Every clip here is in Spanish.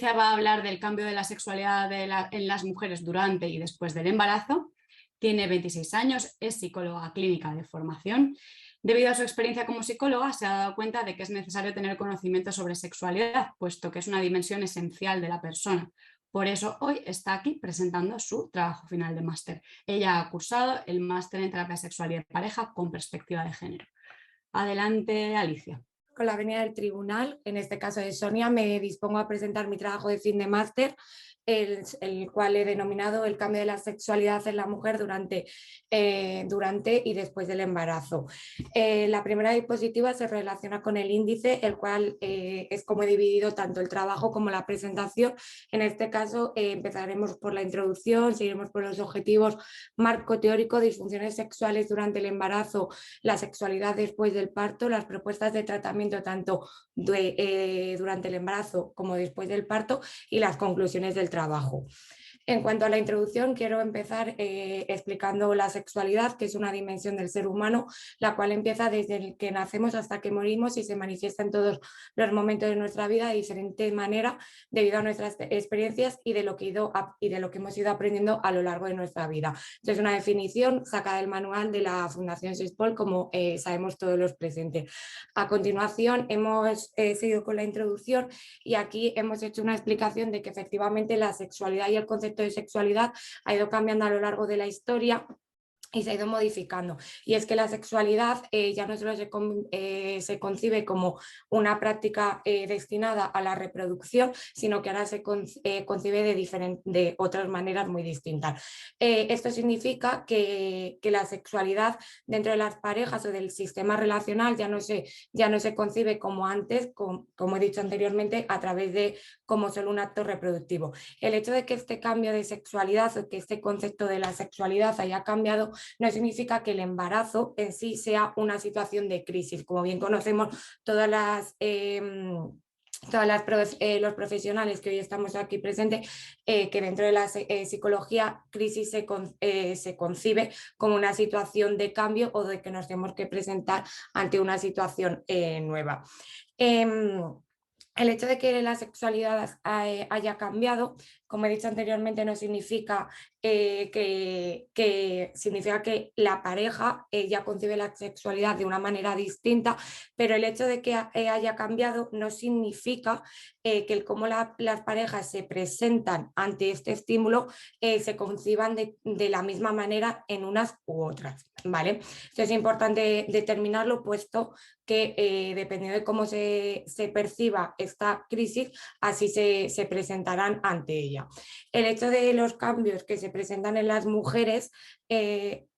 Alicia va a hablar del cambio de la sexualidad en las mujeres durante y después del embarazo. Tiene 26 años, es psicóloga clínica de formación. Debido a su experiencia como psicóloga, se ha dado cuenta de que es necesario tener conocimiento sobre sexualidad, puesto que es una dimensión esencial de la persona. Por eso hoy está aquí presentando su trabajo final de máster. Ella ha cursado el máster en terapia sexual y de pareja con perspectiva de género. Adelante, Alicia. Con la venia del tribunal, en este caso de Sonia, me dispongo a presentar mi trabajo de fin de máster, el cual he denominado el cambio de la sexualidad en la mujer durante y después del embarazo. La primera diapositiva se relaciona con el índice, el cual es como he dividido tanto el trabajo como la presentación. En este caso empezaremos por la introducción, seguiremos por los objetivos, marco teórico, disfunciones sexuales durante el embarazo, la sexualidad después del parto, las propuestas de tratamiento tanto durante el embarazo como después del parto y las conclusiones del trabajo. En cuanto a la introducción, quiero empezar explicando la sexualidad, que es una dimensión del ser humano, la cual empieza desde el que nacemos hasta que morimos y se manifiesta en todos los momentos de nuestra vida de diferente manera debido a nuestras experiencias y de lo que hemos ido aprendiendo a lo largo de nuestra vida. Entonces, una definición sacada del manual de la Fundación SEXPOL, como sabemos todos los presentes. A continuación, hemos seguido con la introducción y aquí hemos hecho una explicación de que efectivamente la sexualidad y el concepto de sexualidad ha ido cambiando a lo largo de la historia y se ha ido modificando. Y es que la sexualidad ya no solo se concibe como una práctica destinada a la reproducción, sino que ahora se concibe de otras maneras muy distintas. Esto significa que la sexualidad dentro de las parejas o del sistema relacional ya no se concibe como antes, como he dicho anteriormente, a través de como solo un acto reproductivo. El hecho de que este cambio de sexualidad o que este concepto de la sexualidad haya cambiado no significa que el embarazo en sí sea una situación de crisis. Como bien conocemos, los profesionales que hoy estamos aquí presentes, que dentro de la psicología, crisis se concibe como una situación de cambio o de que nos tenemos que presentar ante una situación nueva. El hecho de que la sexualidad haya cambiado, como he dicho anteriormente, no significa significa que la pareja ya concibe la sexualidad de una manera distinta, pero el hecho de que haya cambiado no significa que cómo las parejas se presentan ante este estímulo se conciban de la misma manera en unas u otras, ¿vale? Esto es importante determinarlo, puesto que dependiendo de cómo se perciba esta crisis, así se presentarán ante ella. El hecho de los cambios que se presentan en las mujeres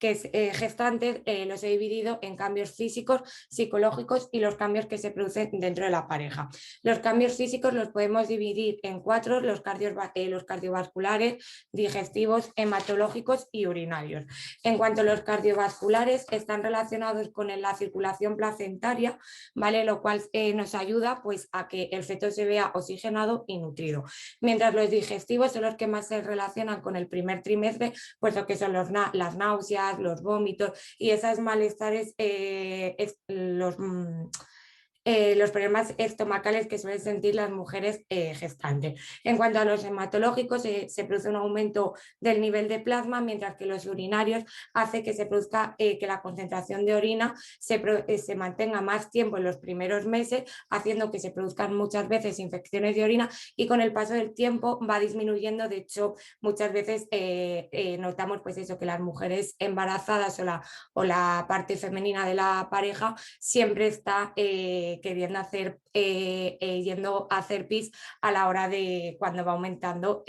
gestantes los he dividido en cambios físicos, psicológicos y los cambios que se producen dentro de la pareja. Los cambios físicos los podemos dividir en 4, los cardiovasculares, digestivos, hematológicos y urinarios. En cuanto a los cardiovasculares, están relacionados con la circulación placentaria, ¿vale? Lo cual nos ayuda pues, a que el feto se vea oxigenado y nutrido. Mientras los digestivos son los que más se relacionan con el primer trimestre, pues lo que son las náuseas, los vómitos y esos malestares, los problemas estomacales que suelen sentir las mujeres gestantes. En cuanto a los hematológicos, se produce un aumento del nivel de plasma, mientras que los urinarios hace que se produzca que la concentración de orina se mantenga más tiempo en los primeros meses, haciendo que se produzcan muchas veces infecciones de orina y con el paso del tiempo va disminuyendo. De hecho, muchas veces notamos pues eso, que las mujeres embarazadas o la parte femenina de la pareja siempre está queriendo yendo a hacer pis a la hora de cuando va aumentando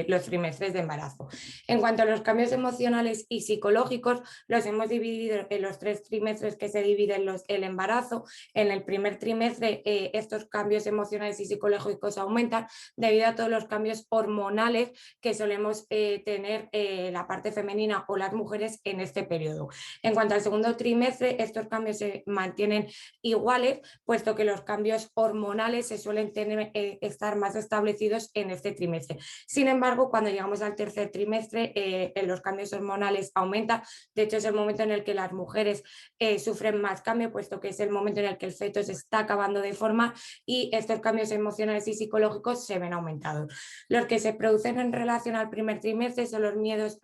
los trimestres de embarazo. En cuanto a los cambios emocionales y psicológicos, los hemos dividido en los 3 trimestres que se dividen el embarazo. En el primer trimestre estos cambios emocionales y psicológicos aumentan debido a todos los cambios hormonales que solemos tener la parte femenina o las mujeres en este periodo. En cuanto al segundo trimestre, estos cambios se mantienen iguales, puesto que los cambios hormonales se suelen estar más establecidos en este trimestre. Sin embargo, cuando llegamos al tercer trimestre, los cambios hormonales aumentan. De hecho, es el momento en el que las mujeres sufren más cambio, puesto que es el momento en el que el feto se está acabando de formar y estos cambios emocionales y psicológicos se ven aumentados. Los que se producen en relación al primer trimestre son los miedos,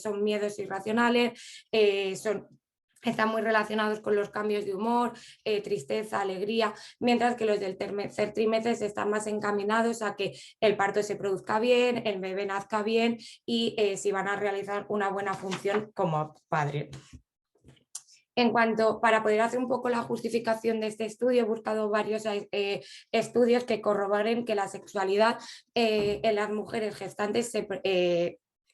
son miedos irracionales, están muy relacionados con los cambios de humor, tristeza, alegría, mientras que los del tercer trimestre están más encaminados a que el parto se produzca bien, el bebé nazca bien y si van a realizar una buena función como padre. Para poder hacer un poco la justificación de este estudio, he buscado varios estudios que corroboren que la sexualidad en las mujeres gestantes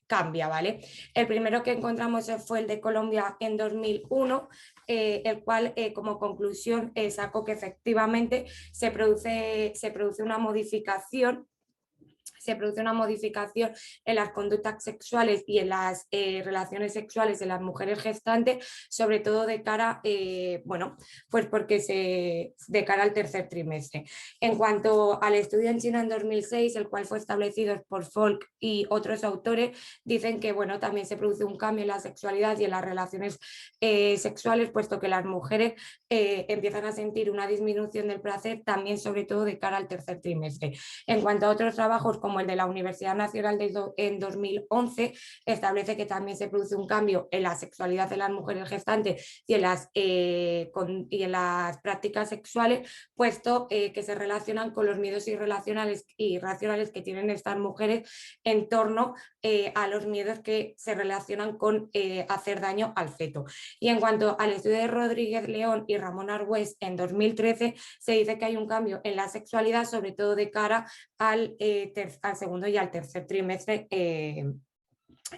cambia, ¿vale? El primero que encontramos fue el de Colombia en 2001, el cual como conclusión sacó que efectivamente se produce una modificación en las conductas sexuales y en las relaciones sexuales de las mujeres gestantes, sobre todo de cara, pues de cara al tercer trimestre. En cuanto al estudio en China en 2006, el cual fue establecido por Folk y otros autores, dicen que también se produce un cambio en la sexualidad y en las relaciones sexuales, puesto que las mujeres empiezan a sentir una disminución del placer, también sobre todo de cara al tercer trimestre. En cuanto a otros trabajos como el de la Universidad Nacional en 2011, establece que también se produce un cambio en la sexualidad de las mujeres gestantes y en las prácticas sexuales, puesto que se relacionan con los miedos irracionales que tienen estas mujeres en torno a los miedos que se relacionan con hacer daño al feto. Y en cuanto al estudio de Rodríguez León y Ramón Argüés en 2013, se dice que hay un cambio en la sexualidad, sobre todo de cara al segundo y al tercer trimestre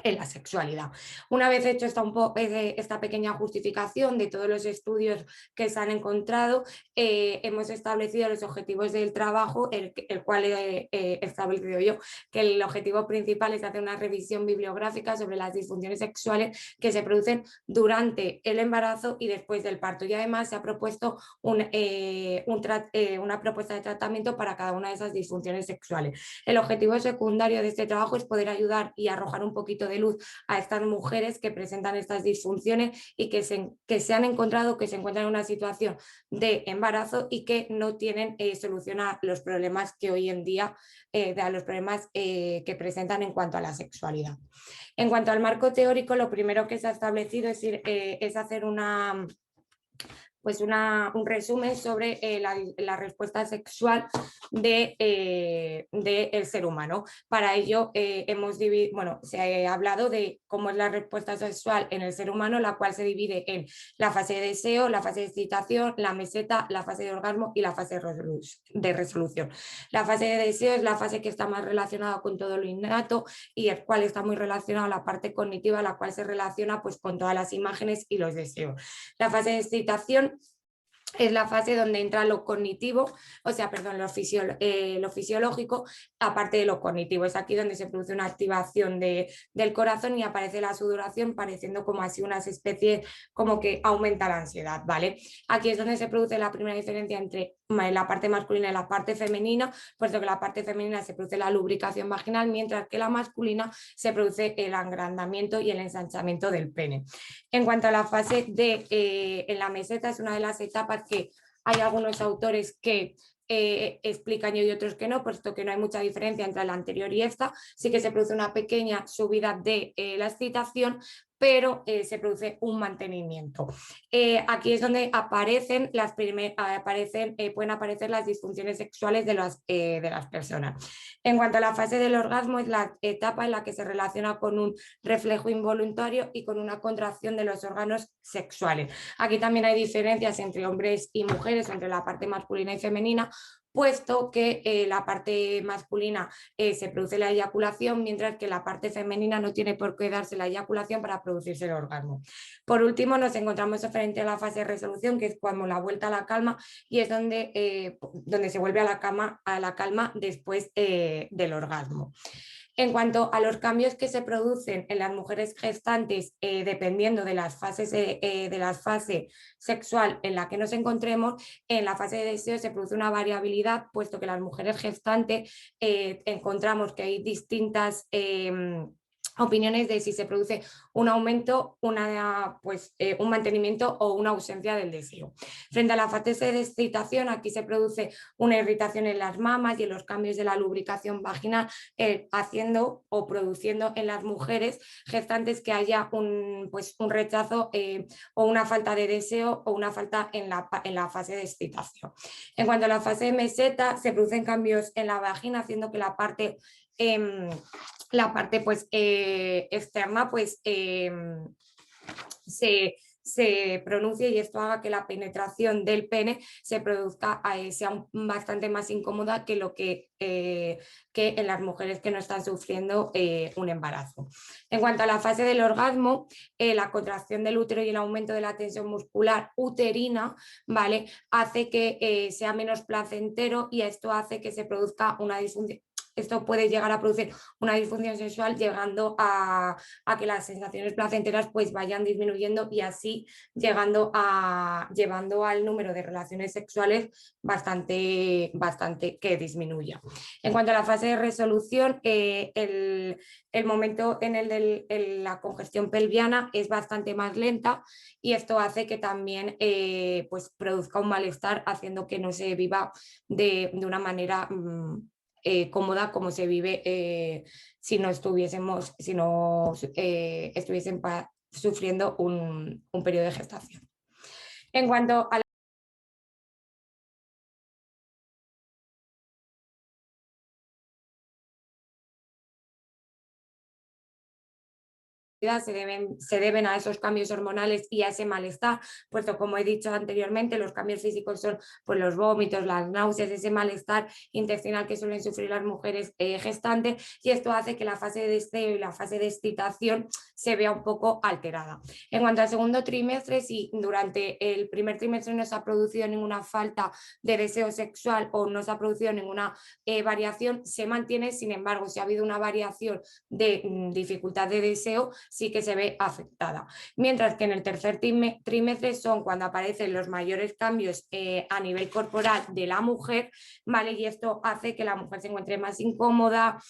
en la sexualidad. Una vez hecho esta pequeña justificación de todos los estudios que se han encontrado, hemos establecido los objetivos del trabajo, el cual he establecido yo, que el objetivo principal es hacer una revisión bibliográfica sobre las disfunciones sexuales que se producen durante el embarazo y después del parto, y además se ha propuesto una propuesta de tratamiento para cada una de esas disfunciones sexuales. El objetivo secundario de este trabajo es poder ayudar y arrojar un poquito de luz a estas mujeres que presentan estas disfunciones y que se han encontrado, que se encuentran en una situación de embarazo y que no tienen solución a los problemas que hoy en día, que presentan en cuanto a la sexualidad. En cuanto al marco teórico, lo primero que se ha establecido es hacer un resumen sobre la respuesta sexual del ser humano. Para ello se ha hablado de cómo es la respuesta sexual en el ser humano, la cual se divide en la fase de deseo, la fase de excitación, la meseta, la fase de orgasmo y la fase de resolución. La fase de deseo es la fase que está más relacionada con todo lo innato y el cual está muy relacionada a la parte cognitiva, la cual se relaciona pues con todas las imágenes y los deseos. La fase de excitación es la fase donde entra lo cognitivo, lo fisiológico, aparte de lo cognitivo. Es aquí donde se produce una activación del corazón y aparece la sudoración, pareciendo como así unas especies como que aumenta la ansiedad, ¿vale? Aquí es donde se produce la primera diferencia entre la parte masculina y la parte femenina, puesto que la parte femenina se produce la lubricación vaginal, mientras que la masculina se produce el agrandamiento y el ensanchamiento del pene. En cuanto a la fase en la meseta, es una de las etapas que hay algunos autores que explican y otros que no, puesto que no hay mucha diferencia entre la anterior y esta. Sí que se produce una pequeña subida de la excitación, pero se produce un mantenimiento. Aquí es donde pueden aparecer las disfunciones sexuales de las personas. En cuanto a la fase del orgasmo, es la etapa en la que se relaciona con un reflejo involuntario y con una contracción de los órganos sexuales. Aquí también hay diferencias entre hombres y mujeres, entre la parte masculina y femenina, puesto que la parte masculina se produce la eyaculación, mientras que la parte femenina no tiene por qué darse la eyaculación para producirse el orgasmo. Por último, nos encontramos frente a la fase de resolución, que es cuando la vuelta a la calma, y es donde se vuelve a la calma después del orgasmo. En cuanto a los cambios que se producen en las mujeres gestantes, dependiendo de las fases de la fase sexual en la que nos encontremos, en la fase de deseo se produce una variabilidad, puesto que las mujeres gestantes encontramos que hay distintas opiniones de si se produce un aumento, un mantenimiento o una ausencia del deseo. Frente a la fase de excitación, aquí se produce una irritación en las mamas y en los cambios de la lubricación vaginal, haciendo o produciendo en las mujeres gestantes que haya un rechazo o una falta de deseo o una falta en la fase de excitación. En cuanto a la fase de meseta, se producen cambios en la vagina, haciendo que la parte externa se pronuncie, y esto haga que la penetración del pene se produzca, sea bastante más incómoda que lo que en las mujeres que no están sufriendo un embarazo. En cuanto a la fase del orgasmo, la contracción del útero y el aumento de la tensión muscular uterina, ¿vale?, hace que sea menos placentero, y esto hace que se produzca una disfunción. Esto puede llegar a producir una disfunción sexual, llegando a que las sensaciones placenteras vayan disminuyendo, y así llevando al número de relaciones sexuales bastante que disminuya. En cuanto a la fase de resolución, el momento en el de la congestión pelviana es bastante más lenta, y esto hace que también produzca un malestar, haciendo que no se viva de una manera cómoda, como se vive si no estuviesen sufriendo un periodo de gestación. En cuanto a se deben a esos cambios hormonales y a ese malestar, puesto, como he dicho anteriormente, los cambios físicos son los vómitos, las náuseas, ese malestar intestinal que suelen sufrir las mujeres gestantes, y esto hace que la fase de deseo y la fase de excitación se vea un poco alterada. En cuanto al segundo trimestre, si durante el primer trimestre no se ha producido ninguna falta de deseo sexual o no se ha producido ninguna variación, se mantiene. Sin embargo, si ha habido una variación de dificultad de deseo, sí que se ve afectada. Mientras que en el tercer trimestre son cuando aparecen los mayores cambios a nivel corporal de la mujer, ¿vale? Y esto hace que la mujer se encuentre más incómoda,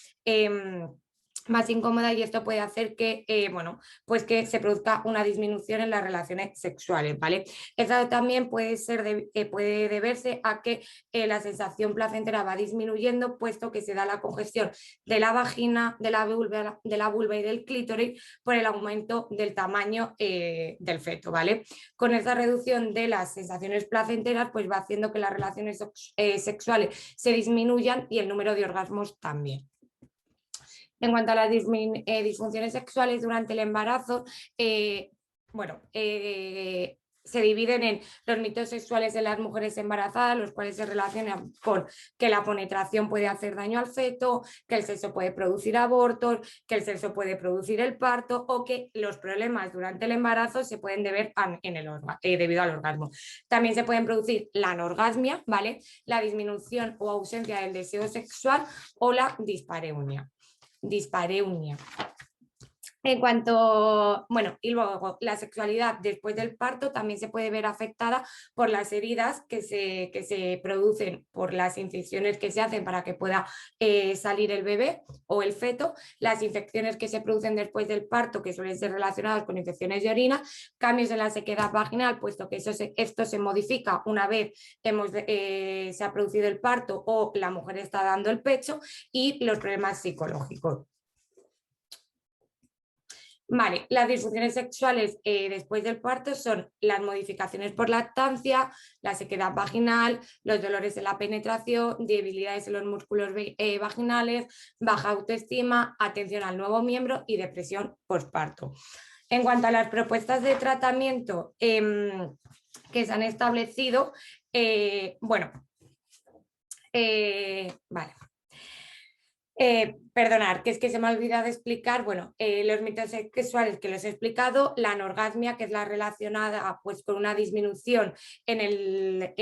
y esto puede hacer que, que se produzca una disminución en las relaciones sexuales, ¿vale? Esto también puede deberse a que la sensación placentera va disminuyendo, puesto que se da la congestión de la vagina, de la vulva y del clítoris, por el aumento del tamaño del feto, ¿vale? Con esta reducción de las sensaciones placenteras, va haciendo que las relaciones sexuales se disminuyan, y el número de orgasmos también. En cuanto a las disfunciones sexuales durante el embarazo, se dividen en los mitos sexuales de las mujeres embarazadas, los cuales se relacionan con que la penetración puede hacer daño al feto, que el sexo puede producir abortos, que el sexo puede producir el parto, o que los problemas durante el embarazo se pueden deber debido al orgasmo. También se pueden producir la anorgasmia, ¿vale?, la disminución o ausencia del deseo sexual, o la dispareunia. En cuanto, y luego la sexualidad después del parto también se puede ver afectada por las heridas que se producen por las incisiones que se hacen para que pueda salir el bebé o el feto, las infecciones que se producen después del parto, que suelen ser relacionadas con infecciones de orina, cambios en la sequedad vaginal, puesto que esto se modifica una vez se ha producido el parto o la mujer está dando el pecho, y los problemas psicológicos. Vale, las disfunciones sexuales después del parto son las modificaciones por lactancia, la sequedad vaginal, los dolores en la penetración, debilidades en los músculos vaginales, baja autoestima, atención al nuevo miembro y depresión postparto. En cuanto a las propuestas de tratamiento que se han establecido, vale. Perdonad, que es que se me ha olvidado explicar, los mitos sexuales que los he explicado, la anorgasmia, que es la relacionada con una disminución en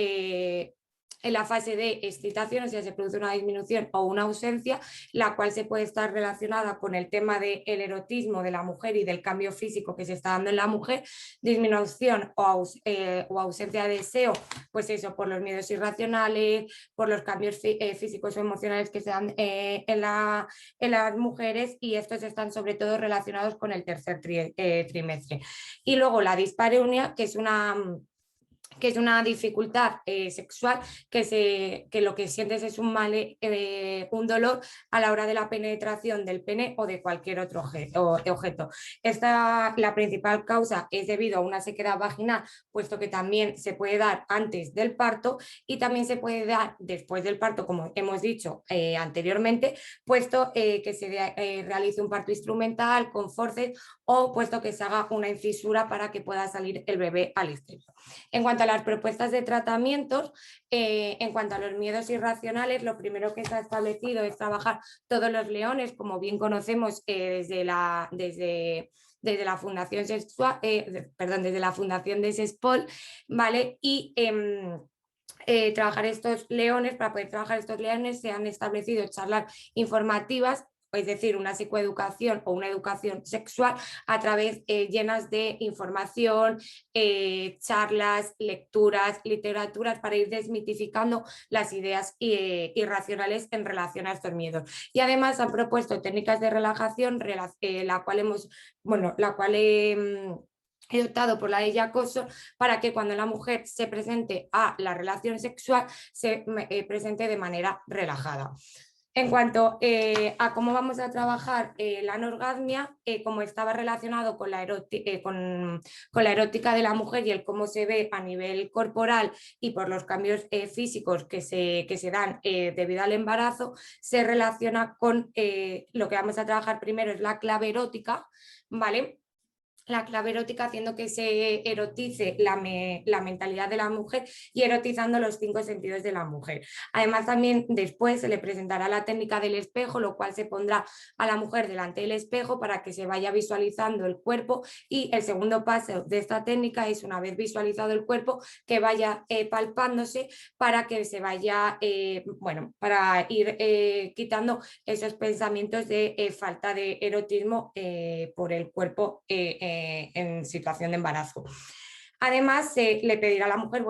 en la fase de excitación, o sea, se produce una disminución o una ausencia, la cual se puede estar relacionada con el tema del erotismo de la mujer y del cambio físico que se está dando en la mujer, disminución o ausencia de deseo, pues eso, por los miedos irracionales, por los cambios físicos o emocionales que se dan en las mujeres, y estos están sobre todo relacionados con el tercer trimestre. Y luego la dispareunia, que es una dificultad sexual, que lo que sientes es un dolor a la hora de la penetración del pene o de cualquier otro objeto. La principal causa es debido a una sequedad vaginal, puesto que también se puede dar antes del parto y también se puede dar después del parto, como hemos dicho anteriormente, puesto que se realice un parto instrumental con forceps o puesto que se haga una incisura para que pueda salir el bebé al exterior. En cuanto a las propuestas de tratamientos, en cuanto a los miedos irracionales, lo primero que se ha establecido es trabajar todos los leones, como bien conocemos desde la Fundación Sexual, desde la Fundación de SESPOL, ¿vale? Y trabajar estos leones, para poder trabajar estos leones se han establecido charlas informativas, es decir, una psicoeducación o una educación sexual a través llenas de información, charlas, lecturas, literaturas, para ir desmitificando las ideas irracionales en relación a estos miedos. Y además han propuesto técnicas de relajación, la cual he optado por la de acoso, para que cuando la mujer se presente a la relación sexual se presente de manera relajada. En cuanto a cómo vamos a trabajar la anorgasmia, como estaba relacionado con la erótica de la mujer y el cómo se ve a nivel corporal y por los cambios físicos que se dan debido al embarazo, se relaciona con lo que vamos a trabajar primero es la clave erótica, ¿vale? La clave erótica, haciendo que se erotice la mentalidad de la mujer y erotizando los 5 sentidos de la mujer. Además, también después se le presentará la técnica del espejo, lo cual se pondrá a la mujer delante del espejo para que se vaya visualizando el cuerpo, y el segundo paso de esta técnica es, una vez visualizado el cuerpo, que vaya palpándose para que se vaya, para ir quitando esos pensamientos de falta de erotismo por el cuerpo en situación de embarazo. Además, le pedirá a la mujer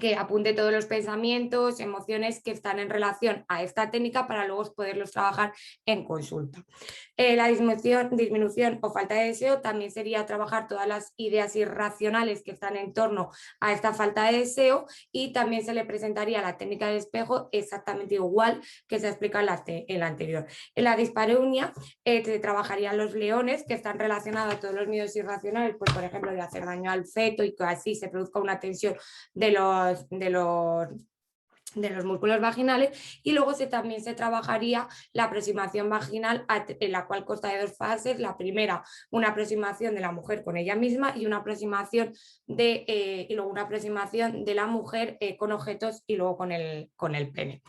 que apunte todos los pensamientos, emociones que están en relación a esta técnica para luego poderlos trabajar en consulta. La disminución o falta de deseo también sería trabajar todas las ideas irracionales que están en torno a esta falta de deseo, y también se le presentaría la técnica del espejo exactamente igual que se explica en la anterior. En la dispareunia se trabajarían los leones, que están relacionados a todos los miedos irracionales, pues por ejemplo de hacer daño al feto y que así se produzca una tensión de los músculos vaginales. Y luego también se trabajaría la aproximación vaginal, en la cual consta de 2 fases. La primera, una aproximación de la mujer con ella misma, y una aproximación y luego una aproximación de la mujer con objetos y luego con el pene.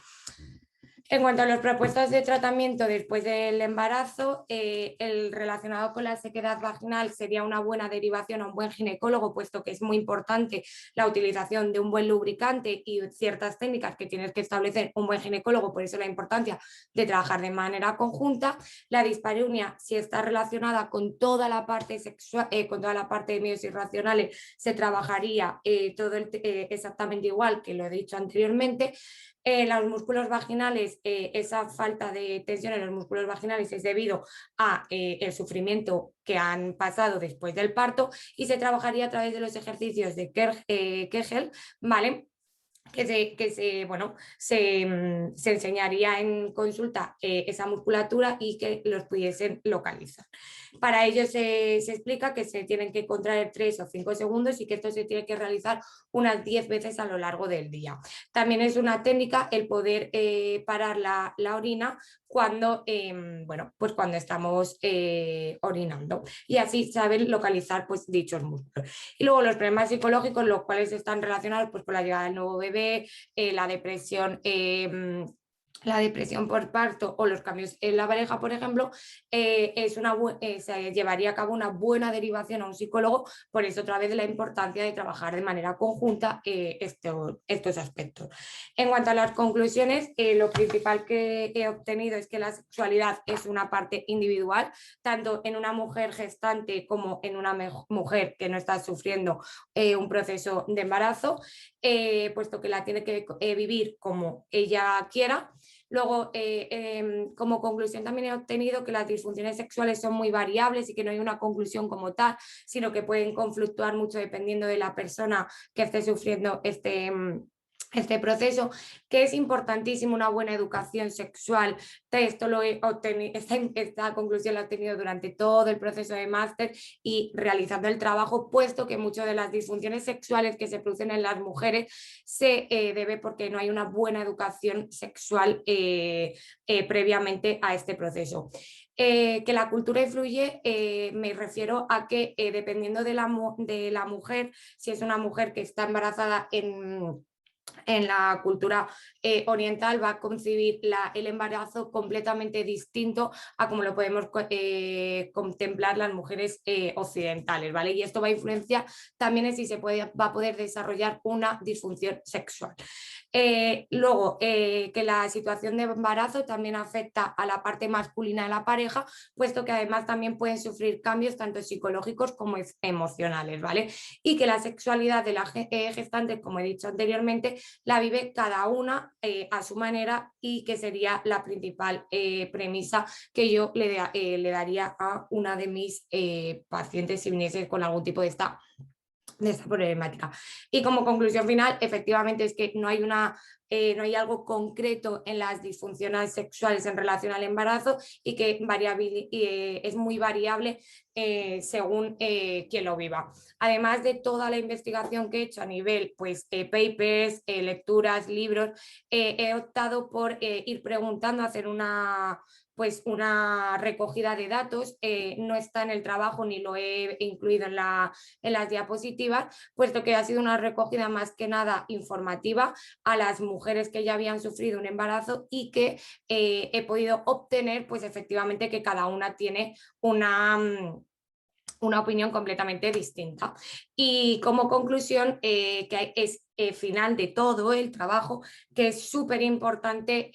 En cuanto a las propuestas de tratamiento después del embarazo, el relacionado con la sequedad vaginal sería una buena derivación a un buen ginecólogo, puesto que es muy importante la utilización de un buen lubricante y ciertas técnicas que tienes que establecer un buen ginecólogo, por eso la importancia de trabajar de manera conjunta. La dispareunia, si está relacionada con toda la parte sexual, con toda la parte de miedos irracionales, se trabajaría exactamente igual que lo he dicho anteriormente. Los músculos vaginales, esa falta de tensión en los músculos vaginales es debido a el sufrimiento que han pasado después del parto, y se trabajaría a través de los ejercicios de Kegel, ¿vale? Se enseñaría en consulta esa musculatura y que los pudiesen localizar. Para ello se explica que se tienen que contraer 3 o 5 segundos y que esto se tiene que realizar unas 10 veces a lo largo del día. También es una técnica el poder parar la orina cuando estamos orinando, y así saber localizar pues dichos músculos. Y luego los problemas psicológicos, los cuales están relacionados pues con la llegada del nuevo bebé, la depresión la depresión por parto o los cambios en la pareja, por ejemplo, se llevaría a cabo una buena derivación a un psicólogo. Por eso, otra vez, la importancia de trabajar de manera conjunta estos aspectos. En cuanto a las conclusiones, lo principal que he obtenido es que la sexualidad es una parte individual, tanto en una mujer gestante como en una mujer que no está sufriendo un proceso de embarazo, puesto que la tiene que vivir como ella quiera. Luego, como conclusión también he obtenido que las disfunciones sexuales son muy variables y que no hay una conclusión como tal, sino que pueden confluctuar mucho dependiendo de la persona que esté sufriendo este proceso, que es importantísimo una buena educación sexual. Esto lo he obtenido, esta conclusión la he obtenido durante todo el proceso de máster y realizando el trabajo, puesto que muchas de las disfunciones sexuales que se producen en las mujeres se debe porque no hay una buena educación sexual previamente a este proceso. Que la cultura influye, me refiero a que dependiendo de la mujer, si es una mujer que está embarazada en la cultura oriental, va a concebir el embarazo completamente distinto a como lo podemos contemplar las mujeres occidentales, ¿vale? Y esto va a influenciar también en si va a poder desarrollar una disfunción sexual. Luego, que la situación de embarazo también afecta a la parte masculina de la pareja, puesto que además también pueden sufrir cambios tanto psicológicos como emocionales, ¿vale? Y que la sexualidad de la gestante, como he dicho anteriormente, la vive cada una a su manera, y que sería la principal premisa que yo le daría a una de mis pacientes si viniese con algún tipo de esta problemática. Y como conclusión final, efectivamente es que no hay algo concreto en las disfunciones sexuales en relación al embarazo, y que es muy variable según quien lo viva. Además de toda la investigación que he hecho a nivel pues, papers, lecturas, libros, he optado por ir preguntando, hacer pues una recogida de datos. No está en el trabajo ni lo he incluido en las diapositivas, puesto que ha sido una recogida más que nada informativa a las mujeres que ya habían sufrido un embarazo, y que he podido obtener pues efectivamente que cada una tiene una opinión completamente distinta. Y como conclusión, que es final de todo el trabajo, que es súper importante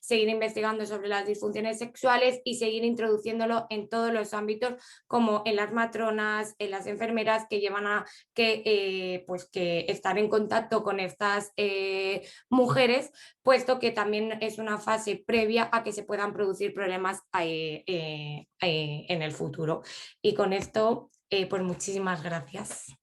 seguir investigando sobre las disfunciones sexuales y seguir introduciéndolo en todos los ámbitos, como en las matronas, en las enfermeras que llevan pues que estar en contacto con estas mujeres, puesto que también es una fase previa a que se puedan producir problemas en el futuro. Y con esto, pues muchísimas gracias.